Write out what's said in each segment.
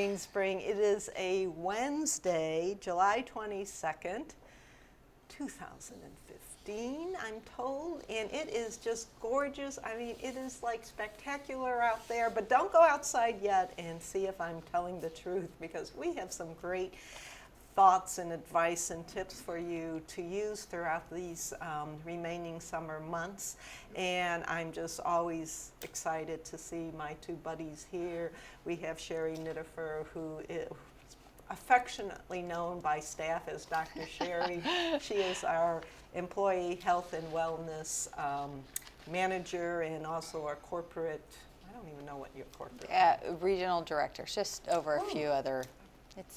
morning, spring. It is a Wednesday, July 22nd, 2015, I'm told, and it is just gorgeous. I mean, it is like spectacular out there, but don't go outside yet and see if I'm telling the truth, because we have some great thoughts and advice and tips for you to use throughout these remaining summer months. And I'm just always excited to see my two buddies here. We have Sherry Nittifer, who is affectionately known by staff as Dr. Sherry. She is our employee health and wellness manager, and also our corporate, I don't even know what your corporate regional director, just over a few other.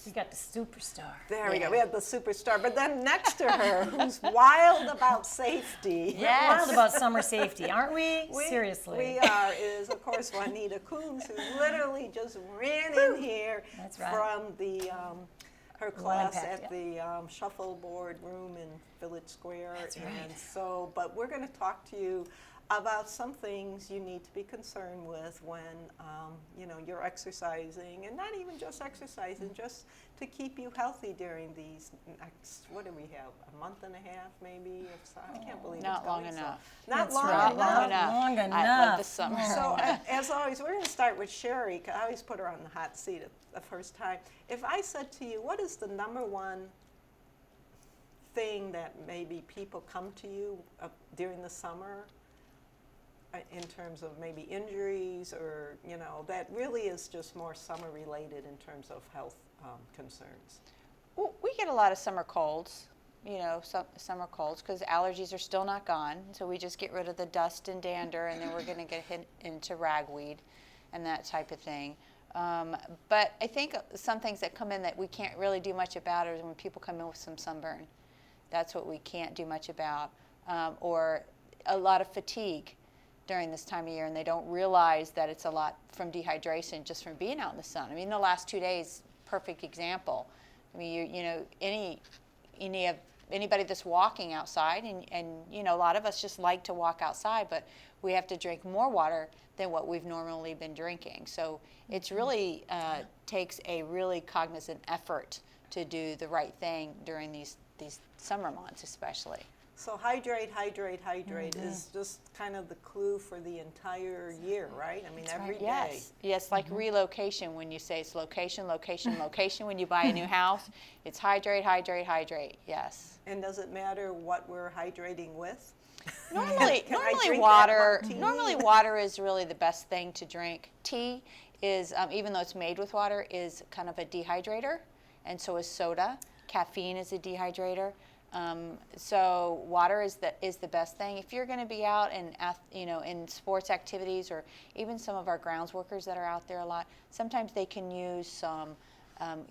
We got the superstar. There we go. We have the superstar. But then next to her, who's wild about safety. Yes. Wild about summer safety, aren't we? Seriously. We are, is, of course, Juanita Coons, who literally just ran in here from the her class at the shuffleboard room in Village Square. That's right. And so, but we're going to talk to you about some things you need to be concerned with when you know, you're exercising, and not even just exercising, just to keep you healthy during these next, what do we have, a month and a half maybe? I can't believe not it's long going enough. So. Not long right. enough. Long enough. I love the summer. So as always, we're going to start with Sherry, 'cause I always put her on the hot seat the first time. If I said to you, what is the number one thing that maybe people come to you during the summer in terms of maybe injuries, or, you know, that really is just more summer related in terms of health concerns? Well, we get a lot of summer colds, you know, summer colds, because allergies are still not gone. So we just get rid of the dust and dander, and then we're going to get hit into ragweed and that type of thing. But I think some things that come in that we can't really do much about is when people come in with some sunburn. That's what we can't do much about. Or a lot of fatigue during this time of year, and they don't realize that it's a lot from dehydration just from being out in the sun. I mean, the last 2 days, perfect example. I mean, you know, anybody that's walking outside, and you know, a lot of us just like to walk outside, but we have to drink more water than what we've normally been drinking. So it's really takes a really cognizant effort to do the right thing during these summer months, especially. So hydrate, hydrate, hydrate is just kind of the clue for the entire year, right? I mean, every day. Yes, like relocation, when you say it's location, location, location, when you buy a new house, it's hydrate, hydrate, hydrate, yes. And does it matter what we're hydrating with? Normally water is really the best thing to drink. Tea is, even though it's made with water, is kind of a dehydrator, and so is soda. Caffeine is a dehydrator. So water is the best thing. If you're going to be out and, you know, in sports activities, or even some of our grounds workers that are out there a lot, sometimes they can use some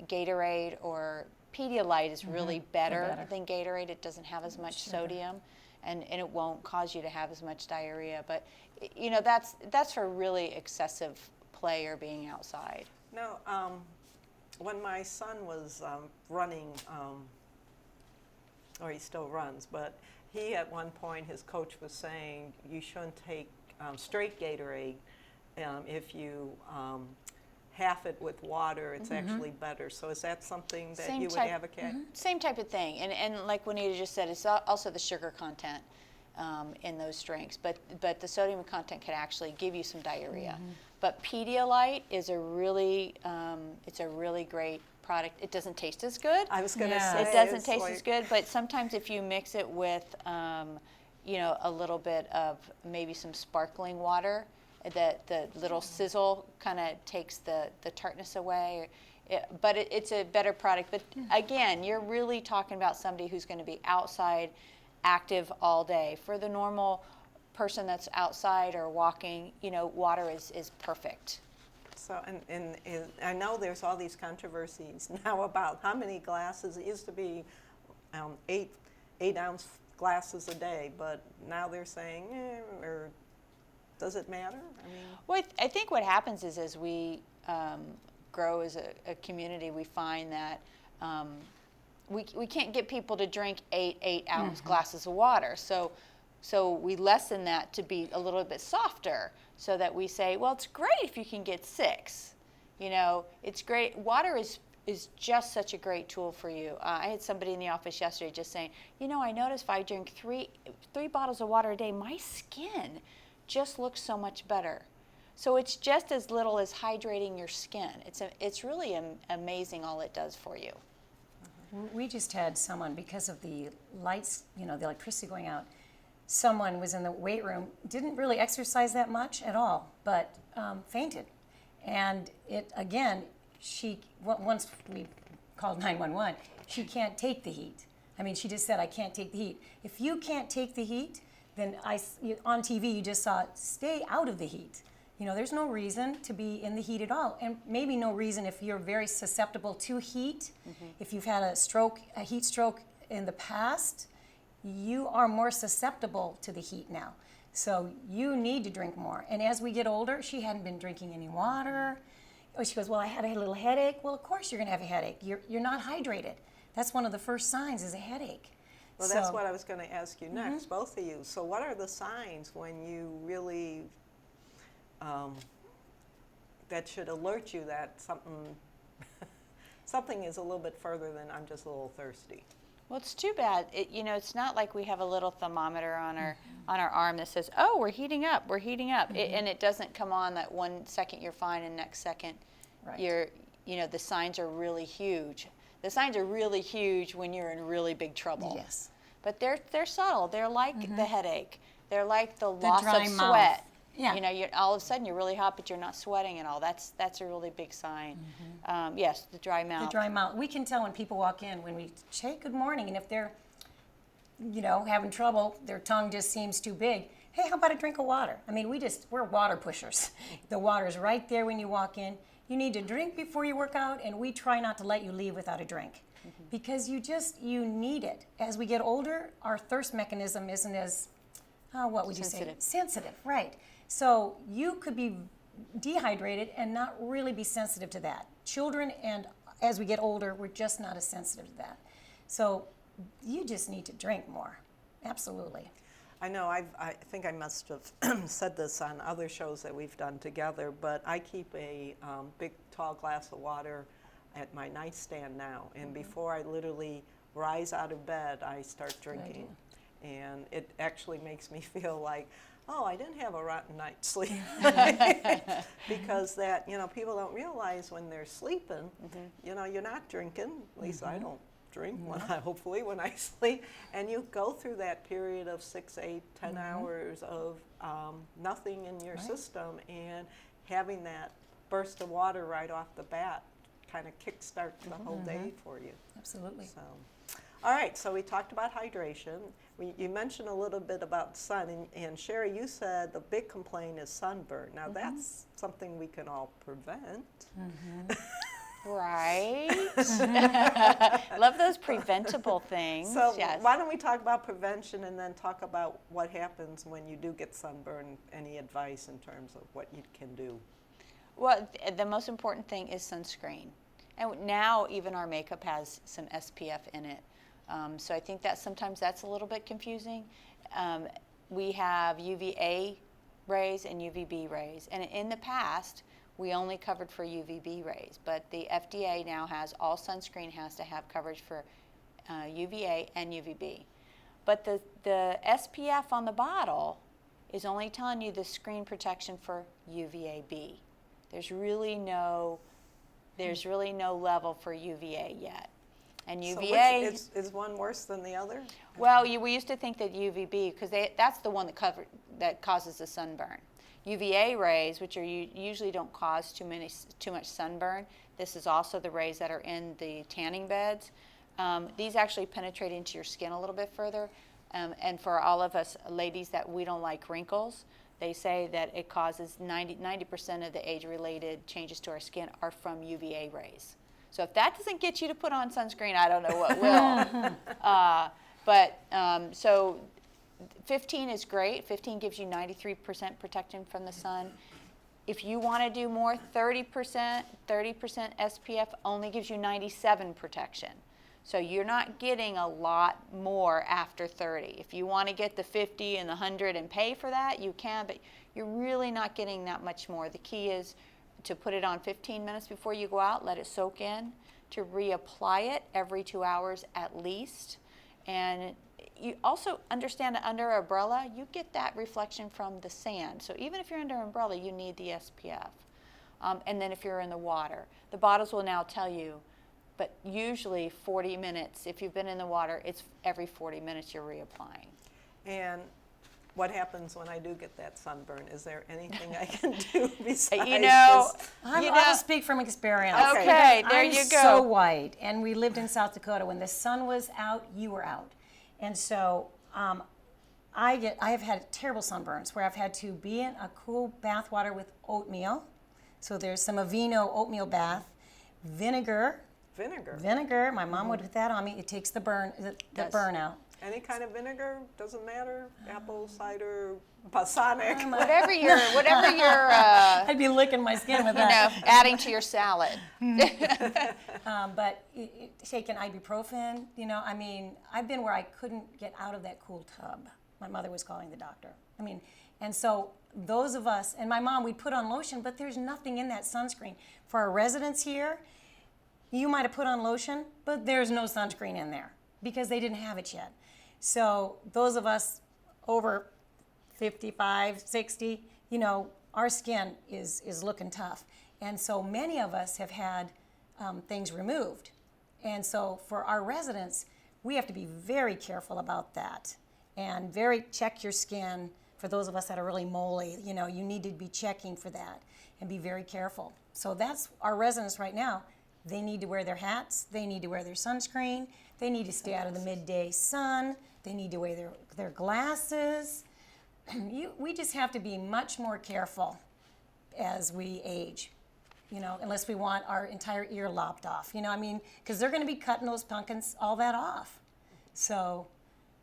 Gatorade, or Pedialyte is really better than Gatorade. It doesn't have as much sodium, and it won't cause you to have as much diarrhea. But you know, that's for really excessive play or being outside. Now, when my son was running, or he still runs, but he at one point, his coach was saying you shouldn't take straight Gatorade. If you half it with water, it's actually better. So is that something that you would advocate? Same type of thing. And like Juanita just said, it's also the sugar content in those drinks. But the sodium content can actually give you some diarrhea. But Pedialyte is a really great product. It doesn't taste as good. I was going to say it doesn't taste as good, but sometimes if you mix it with you know, a little bit of maybe some sparkling water, that the little sizzle kind of takes the tartness away. But it's a better product. But again, you're really talking about somebody who's going to be outside, active all day. For the normal person that's outside or walking, you know, water is perfect. So, and I know there's all these controversies now about how many glasses. It used to be 8-ounce glasses a day, but now they're saying, or does it matter? I mean, well, I think what happens is as we grow as a community, we find that we can't get people to drink 8-ounce glasses of water. So we lessen that to be a little bit softer, so that we say, well, it's great if you can get 6. You know, it's great. Water is just such a great tool for you. I had somebody in the office yesterday just saying, you know, I noticed if I drink three bottles of water a day, my skin just looks so much better. So it's just as little as hydrating your skin. It's really amazing all it does for you. We just had someone, because of the lights, you know, the electricity going out, someone was in the weight room, didn't really exercise that much at all, but fainted. And it, again, once we called 911, she can't take the heat. I mean, she just said, I can't take the heat. If you can't take the heat, then on TV you just saw, stay out of the heat. You know, there's no reason to be in the heat at all. And maybe no reason if you're very susceptible to heat. If you've had a heat stroke in the past, you are more susceptible to the heat now. So you need to drink more. And as we get older, she hadn't been drinking any water. She goes, well, I had a little headache. Well, of course you're going to have a headache. You're not hydrated. That's one of the first signs, is a headache. Well, that's what I was going to ask you next, both of you. So what are the signs when you really, that should alert you that something is a little bit further than I'm just a little thirsty? Well, it's too bad. You know, it's not like we have a little thermometer on our arm that says, "Oh, we're heating up, we're heating up," and it doesn't come on that 1 second you're fine, and next second you're, you know, the signs are really huge. The signs are really huge when you're in really big trouble. Yes. But they're subtle. They're like the headache. They're like the loss of sweat. Mouth. Yeah. You know, all of a sudden you're really hot, but you're not sweating at all. That's a really big sign. Yes, the dry mouth. The dry mouth. We can tell when people walk in, when we say good morning, and if they're, you know, having trouble, their tongue just seems too big. Hey, how about a drink of water? I mean, we're water pushers. The water's right there when you walk in. You need to drink before you work out, and we try not to let you leave without a drink. Because you need it. As we get older, our thirst mechanism isn't as, what would you say? Sensitive, right. So you could be dehydrated and not really be sensitive to that. Children, and as we get older, we're just not as sensitive to that. So you just need to drink more. Absolutely. I know, I think I must have said this on other shows that we've done together, but I keep a big, tall glass of water at my nightstand now, and before I literally rise out of bed, I start drinking. And it actually makes me feel like, oh, I didn't have a rotten night's sleep. Because that, you know, people don't realize when they're sleeping, you know, you're not drinking, at least I don't drink hopefully when I sleep, and you go through that period of 6, 8, 10 hours of nothing in your system, and having that burst of water right off the bat kind of kickstart the whole day for you. Absolutely. So, all right, so we talked about hydration. You mentioned a little bit about sun, and Sherry, you said the big complaint is sunburn. Now that's something we can all prevent. Right. Love those preventable things. So yes. why don't we talk about prevention and then talk about what happens when you do get sunburn, any advice in terms of what you can do? Well, the most important thing is sunscreen. And now even our makeup has some SPF in it. So I think that sometimes that's a little bit confusing. We have UVA rays and UVB rays. And in the past, we only covered for UVB rays. But the FDA now has all sunscreen has to have coverage for UVA and UVB. But the SPF on the bottle is only telling you the screen protection for UVAB. There's really no level for UVA yet. And UVA so is one worse than the other? Well, we used to think that UVB, because that's the one that causes the sunburn. UVA rays, which usually don't cause too much sunburn. This is also the rays that are in the tanning beds. These actually penetrate into your skin a little bit further. And for all of us ladies that we don't like wrinkles, they say that it causes 90% of the age-related changes to our skin are from UVA rays. So if that doesn't get you to put on sunscreen, I don't know what will. So 15 is great. 15 gives you 93% protection from the sun. If you want to do more, 30% SPF only gives you 97 protection. So you're not getting a lot more after 30. If you want to get the 50 and the 100 and pay for that, you can, but you're really not getting that much more. The key is to put it on 15 minutes before you go out, let it soak in, to reapply it every 2 hours at least. And you also understand that under an umbrella, you get that reflection from the sand. So even if you're under an umbrella, you need the SPF. And then if you're in the water, the bottles will now tell you, but usually 40 minutes. If you've been in the water, it's every 40 minutes you're reapplying. And what happens when I do get that sunburn? Is there anything I can do besides I'll speak from experience. Okay, there I'm you go. so white, and we lived in South Dakota. When the sun was out, you were out. And so I have had terrible sunburns where I've had to be in a cool bath water with oatmeal. So there's some Havinga oatmeal bath, vinegar. Vinegar. My mom would put that on me. It takes the burn out. Any kind of vinegar, doesn't matter. Apple cider, balsamic. Whatever you're I'd be licking my skin with that. adding to your salad. But taking ibuprofen, I mean, I've been where I couldn't get out of that cool tub. My mother was calling the doctor. I mean, and so those of us, and my mom, we'd put on lotion, but there's nothing in that sunscreen. For our residents here, you might have put on lotion, but there's no sunscreen in there because they didn't have it yet. So those of us over 55, 60, our skin is looking tough. And so many of us have had things removed. And so for our residents, we have to be very careful about that and check your skin. For those of us that are really moly, you need to be checking for that and be very careful. So that's our residents right now. They need to wear their hats. They need to wear their sunscreen. They need to stay out of the midday sun. They need to wear their glasses. We just have to be much more careful as we age, unless we want our entire ear lopped off, because they're going to be cutting those pumpkins, all that off. So,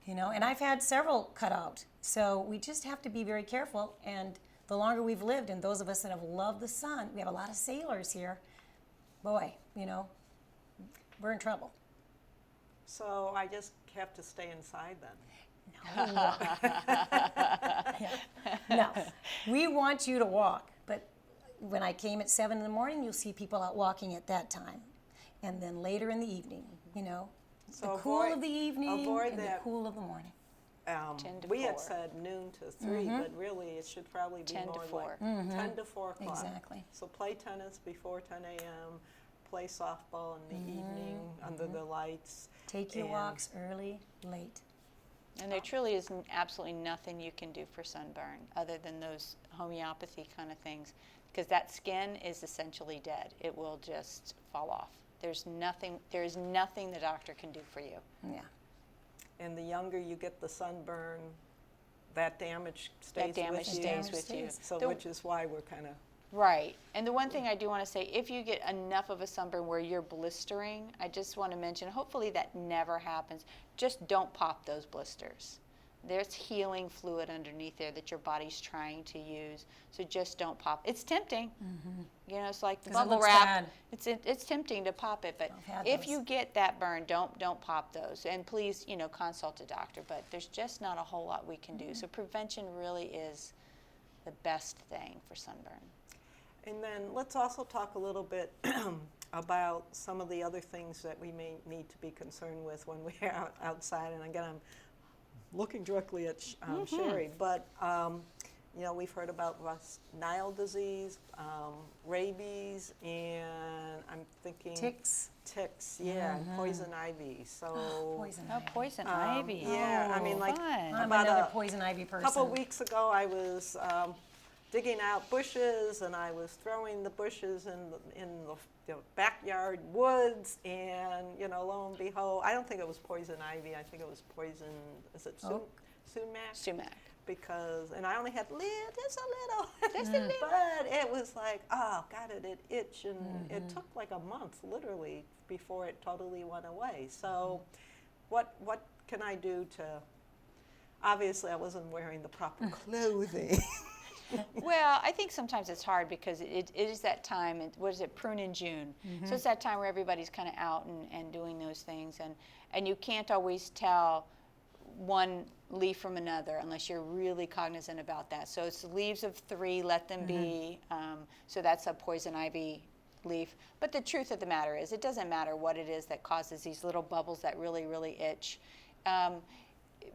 and I've had several cut out. So we just have to be very careful. And the longer we've lived, and those of us that have loved the sun, we have a lot of sailors here, boy, we're in trouble. So I just have to stay inside then? No, we want you to walk. But when I came at 7 in the morning, you'll see people out walking at that time. And then later in the evening, So the cool of the evening and the cool of the morning. 10 to we 4. had said noon to 3, but really it should probably be 10 to more 4. like 10 to 4 o'clock. Exactly. So play tennis before 10 a.m., play softball in the evening under the lights. Take your walks early, late. And there truly is absolutely nothing you can do for sunburn other than those homeopathy kind of things, because that skin is essentially dead. It will just fall off. There is nothing the doctor can do for you. Yeah. And the younger you get the sunburn, that damage stays with you. So which is why we're kind of... Right. And the one thing I do want to say, if you get enough of a sunburn where you're blistering, I just want to mention, hopefully that never happens. Just don't pop those blisters. There's healing fluid underneath there that your body's trying to use. So just don't pop. It's tempting. It's like the bubble wrap. It's tempting to pop it, but if you get that burn, don't pop those. And please, consult a doctor. But there's just not a whole lot we can do. So prevention really is the best thing for sunburn. And then let's also talk a little bit about some of the other things that we may need to be concerned with when we're outside. And again, I'm looking directly at Sherry, but we've heard about West Nile disease, rabies, and I'm thinking Ticks, and poison ivy. So poison ivy. Yeah, I mean, like I'm about another poison ivy person. A couple weeks ago, I was digging out bushes, and I was throwing the bushes in the backyard woods, and lo and behold, I don't think it was poison ivy. I think it was poison. Is it sumac? Sumac. And I only had just a little, but it was like, oh God, it itched, and it took like a month, literally, before it totally went away. So, what can I do to? Obviously, I wasn't wearing the proper clothing. Well, I think sometimes it's hard because it is that time, prune in June. So it's that time where everybody's kind of out and doing those things. And you can't always tell one leaf from another unless you're really cognizant about that. So it's leaves of 3, let them be. So that's a poison ivy leaf. But the truth of the matter is, it doesn't matter what it is that causes these little bubbles that really, really itch.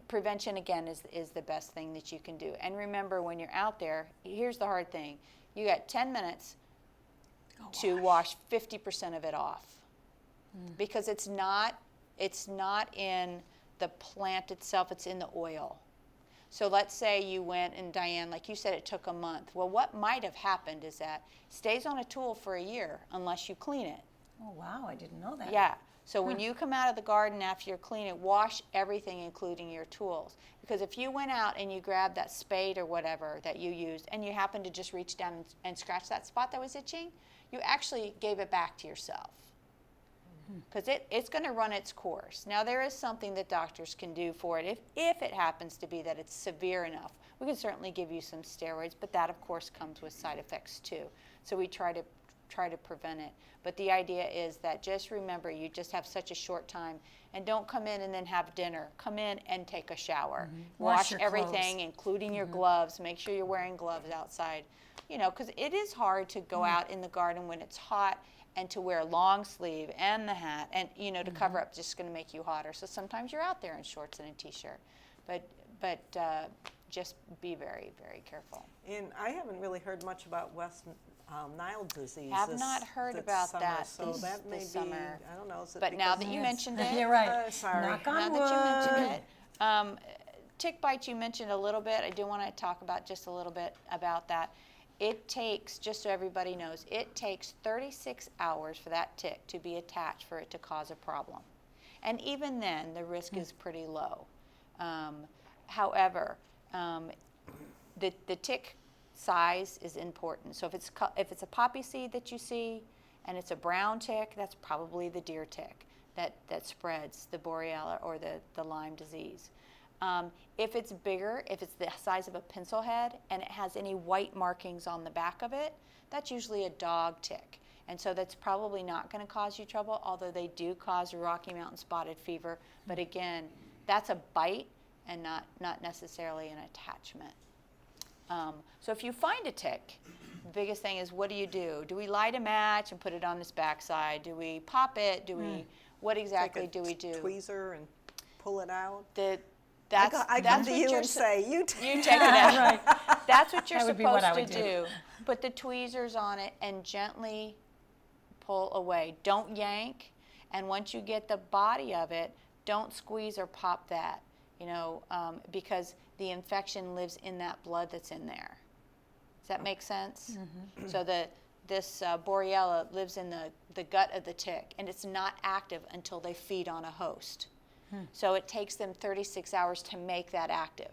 Prevention, again, is the best thing that you can do. And remember, when you're out there, here's the hard thing. You got 10 minutes to wash 50% of it off. Because it's not in the plant itself, it's in the oil. So let's say you went, and Diane, like you said, it took a month. Well, what might have happened is that it stays on a tool for a year unless you clean it. Oh, wow, I didn't know that. Yeah. So when you come out of the garden after you clean it, wash everything, including your tools. Because if you went out and you grabbed that spade or whatever that you used, and you happened to just reach down and scratch that spot that was itching, you actually gave it back to yourself. Because it's going to run its course. Now, there is something that doctors can do for it. If it happens to be that it's severe enough, we can certainly give you some steroids, but that, of course, comes with side effects, too. So we try to prevent it. But the idea is that just remember, you just have such a short time. And don't come in and then have dinner. Come in and take a shower. Wash your everything, clothes. Including your gloves. Make sure you're wearing gloves outside. You know, because it is hard to go out in the garden when it's hot, and to wear a long sleeve and the hat, and you know, to cover up, just going to make you hotter. So sometimes you're out there in shorts and a t-shirt, but just be very, very careful. And I haven't really heard much about West Nile disease. Have not heard about summer, that So this that may be, summer. I don't know. Is it But now because that you Yes. mentioned it, You're right. Sorry. Knock on now wood. that you mentioned it, tick bites you mentioned a little bit. I do want to talk about just a little bit about that. It takes, just so everybody knows, it takes 36 hours for that tick to be attached for it to cause a problem. And even then, the risk is pretty low. However, the tick size is important. So if it's a poppy seed that you see and it's a brown tick, that's probably the deer tick that spreads the Borrelia or the Lyme disease. If it's bigger, if it's the size of a pencil head and it has any white markings on the back of it, that's usually a dog tick. And so that's probably not going to cause you trouble, although they do cause Rocky Mountain spotted fever. But again, that's a bite and not necessarily an attachment. So if you find a tick, the biggest thing is, what do? Do we light a match and put it on its backside? Do we pop it? What exactly do we do? Tweezer and pull it out. I come to you and say, you take it out. Right. That's what you're That would be what supposed I to would do. Put the tweezers on it and gently pull away. Don't yank. And once you get the body of it, don't squeeze or pop that, because the infection lives in that blood that's in there. Does that make sense? Mm-hmm. So this Borrelia lives in the gut of the tick, and it's not active until they feed on a host. So it takes them 36 hours to make that active.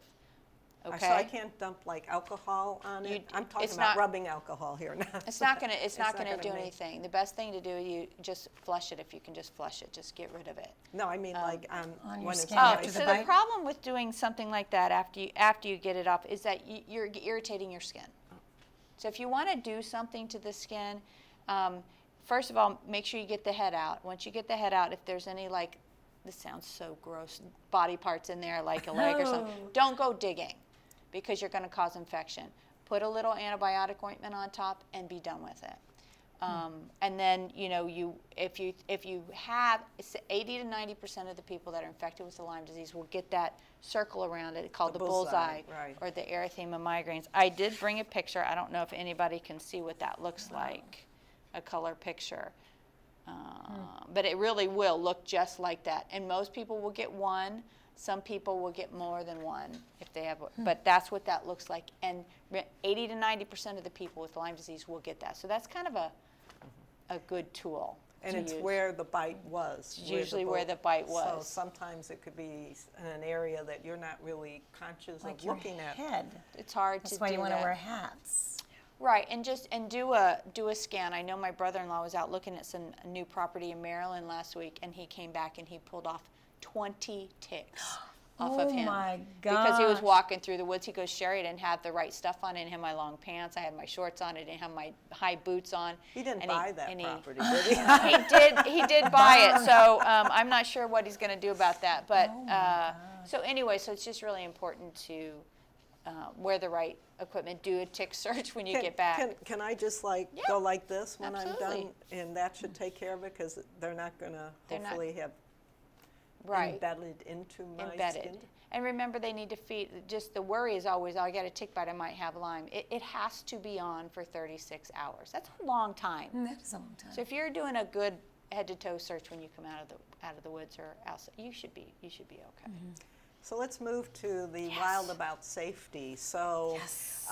Okay. So I can't dump like alcohol on it. I'm talking about rubbing alcohol here now. It's not gonna do anything. The best thing to do, you just flush it. If you can just flush it, just get rid of it. No, I mean like on your when it's skin dry. after So the the bite? problem with doing something like that after you get it off is that you're irritating your skin. So if you want to do something to the skin, first of all, make sure you get the head out. Once you get the head out, if there's any this sounds so gross, body parts in there like a leg or something, don't go digging, because you're going to cause infection. Put a little antibiotic ointment on top and be done with it. And then, if you have 80 to 90% of the people that are infected with the Lyme disease will get that circle around it called the bullseye, right. or the erythema migrans. I did bring a picture. I don't know if anybody can see what that looks like, a color picture. But it really will look just like that. And most people will get one. Some people will get more than one if they have, but that's what that looks like. And 80 to 90% of the people with Lyme disease will get that. So that's kind of a good tool. And to it's use. where the bite was. Usually where the bite was. So sometimes it could be in an area that you're not really conscious Like of your looking at. head. It's hard That's to do why you want to that. wear hats. Right, and do a scan. I know my brother-in-law was out looking at a new property in Maryland last week, and he came back and he pulled off 20 ticks off of him. Oh my Because he was gosh. walking through the woods. He goes, Sherry, I didn't have the right stuff on. I didn't have my long pants. I had my shorts on. I didn't have my high boots on. He didn't And buy that and property, did he? He did buy it, so I'm not sure what he's going to do about that. But So anyway, so it's just really important to wear the right equipment, do a tick search when you get back. Can I just like Yeah, go like this when I'm absolutely. done? And that should take care of it because they're not going to They're not- hopefully have Right. embedded into my Embedded. skin. And remember, they need to feed, just the worry is always, oh, I got a tick bite, I might have Lyme. It has to be on for 36 hours. That's a long time. That is a long time. So if you're doing a good head-to-toe search when you come out of the woods or outside, you should be okay. So let's move to the Yes. wild about safety. So, Yes.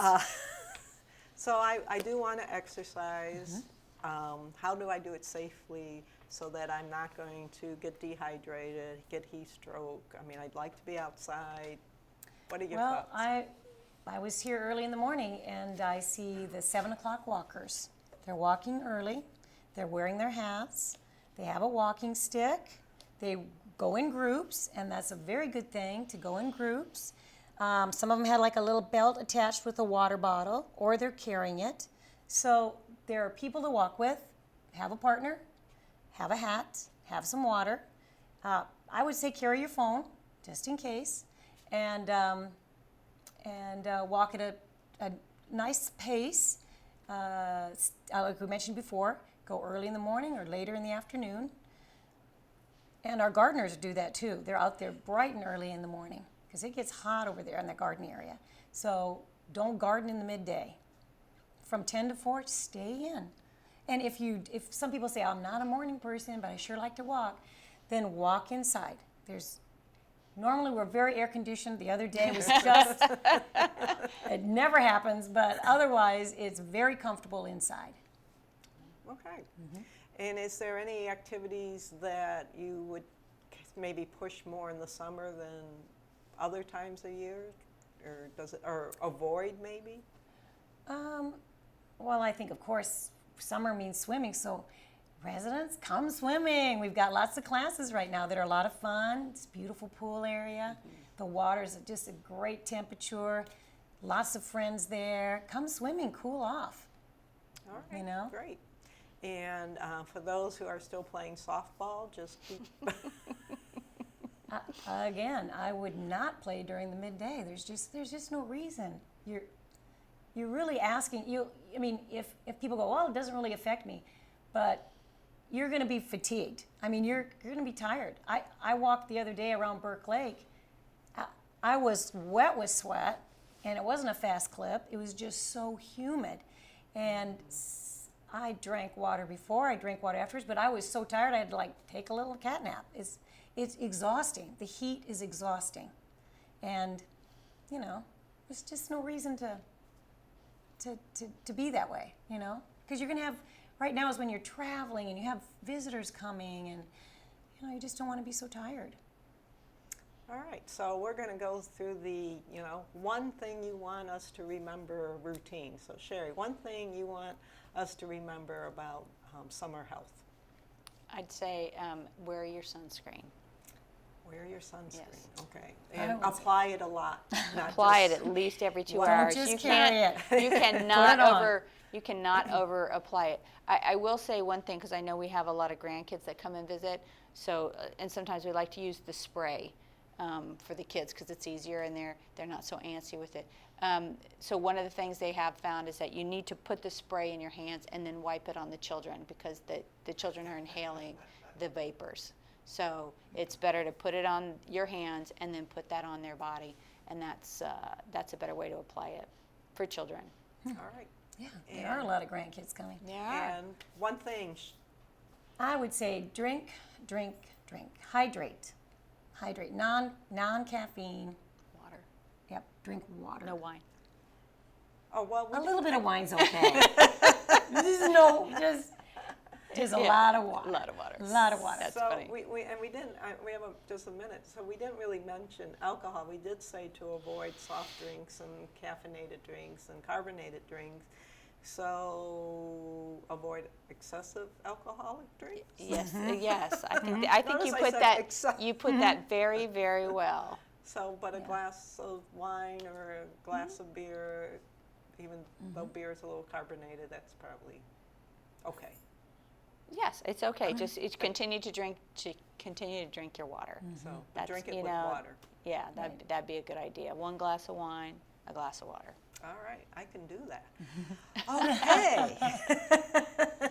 so I do want to exercise. How do I do it safely so that I'm not going to get dehydrated, get heat stroke? I mean, I'd like to be outside. What are your Well, thoughts? I was here early in the morning and I see the 7 o'clock walkers. They're walking early. They're wearing their hats. They have a walking stick. They go in groups, and that's a very good thing to go in groups. Some of them had like a little belt attached with a water bottle, or they're carrying it. So there are people to walk with. Have a partner, have a hat, have some water. I would say carry your phone, just in case, and walk at a nice pace. Like we mentioned before, go early in the morning or later in the afternoon. And our gardeners do that too. They're out there bright and early in the morning because it gets hot over there in the garden area. So don't garden in the midday. From 10 to 4, stay in. And if some people say, I'm not a morning person, but I sure like to walk, then walk inside. Normally we're very air conditioned. The other day was just, it never happens, but otherwise it's very comfortable inside. Okay. And is there any activities that you would maybe push more in the summer than other times of year, or avoid maybe? Well, I think of course summer means swimming, so residents, come swimming. We've got lots of classes right now that are a lot of fun. It's a beautiful pool area. The water's just a great temperature. Lots of friends there. Come swimming, cool off. All right, You know? great. And for those who are still playing softball, just keep. Again, I would not play during the midday. There's just no reason. You're really asking. I mean, if people go, well, it doesn't really affect me, but you're going to be fatigued. I mean, you're going to be tired. I walked the other day around Burke Lake. I was wet with sweat, and it wasn't a fast clip. It was just so humid, and I drank water before. I drank water afterwards, but I was so tired I had to like take a little cat nap. It's exhausting. The heat is exhausting, and there's just no reason to be that way. Because you're going to have. Right now is when you're traveling and you have visitors coming, and you just don't want to be so tired. All right, so we're going to go through the, one thing you want us to remember routine. So Sherry, one thing you want us to remember about summer health. I'd say wear your sunscreen. Wear your sunscreen. Yes. Okay, and apply it a lot. Not Apply it just- at least every 2 Don't hours. just You carry can't. it. You cannot Put it on. You cannot over apply it. I will say one thing, because I know we have a lot of grandkids that come and visit. So and sometimes we like to use the spray for the kids because it's easier and they're not so antsy with it. So one of the things they have found is that you need to put the spray in your hands and then wipe it on the children because the children are inhaling the vapors. So it's better to put it on your hands and then put that on their body, and that's a better way to apply it for children. All right. Yeah, there are a lot of grandkids coming. Yeah. And one thing, I would say drink, hydrate, non-caffeine. Water, Yep, drink water. no wine. oh well, we A did- little bit of wine's okay. Just a lot of water. A lot of water. A lot of water. That's so funny. we didn't. We have just a minute, so we didn't really mention alcohol. We did say to avoid soft drinks and caffeinated drinks and carbonated drinks. So avoid excessive alcoholic drinks. Yes, yes. I think Notice you I put said that except- you put that very, very well. So, but a glass of wine or a glass of beer, even though beer is a little carbonated, that's probably okay. Yes, it's okay. Just continue to drink your water. So That's, drink it you with know, water. Yeah, that'd be a good idea. 1 glass of wine, a glass of water. All right, I can do that. Okay.